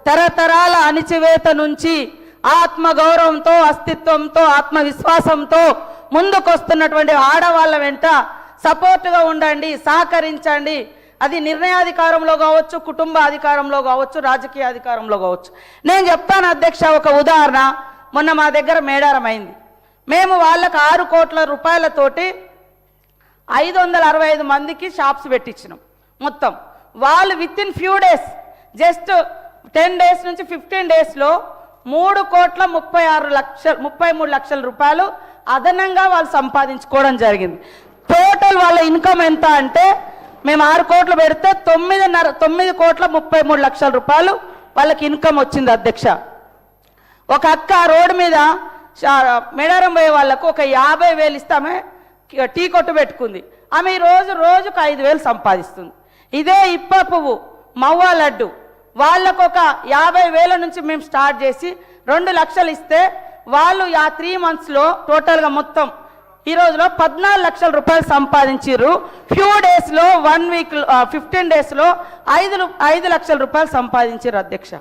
తరతరాల అణిచివేత నుంచి ఆత్మగౌరవంతో, అస్తిత్వంతో, ఆత్మవిశ్వాసంతో ముందుకొస్తున్నటువంటి ఆడవాళ్ళ వెంట సపోర్టుగా ఉండండి, సహకరించండి. అది నిర్ణయాధికారంలో కావచ్చు, కుటుంబ అధికారంలో కావచ్చు, రాజకీయ అధికారంలో కావచ్చు. నేను చెప్తాను అధ్యక్ష, ఒక ఉదాహరణ. మొన్న మా దగ్గర మేడారం అయింది. మేము వాళ్ళకు 6 కోట్ల రూపాయలతోటి 565 మందికి షాప్స్ పెట్టించినాం. మొత్తం వాళ్ళు with in few days, just 10 days నుంచి 15 డేస్లో 3,33 లక్షల రూపాయలు అదనంగా వాళ్ళు సంపాదించుకోవడం జరిగింది. టోటల్ వాళ్ళ ఇన్కమ్ ఎంత అంటే, మేము 6 కోట్లు పెడితే 9,33 లక్షల రూపాయలు వాళ్ళకి ఇన్కమ్ వచ్చింది అధ్యక్ష. ఒక అక్క రోడ్డు మీద మేడారం పోయే వాళ్ళకు ఒక 50,000 ఇస్తామే టీ కొట్టు పెట్టుకుంది. ఆమె రోజుకు 5,000 సంపాదిస్తుంది. ఇదే ఇప్ప పువ్వు, మవ్వ లడ్డు, వాళ్ళకు ఒక 50,000 నుంచి మేము స్టార్ట్ చేసి 2 లక్షలు ఇస్తే వాళ్ళు ఆ 3 మంత్స్లో టోటల్గా మొత్తం ఈ రోజులో 14 లక్షల రూపాయలు సంపాదించారు. ఫ్యూ డేస్లో 1 వీక్ 15 డేస్లో 5 లక్షల రూపాయలు సంపాదించారు అధ్యక్ష.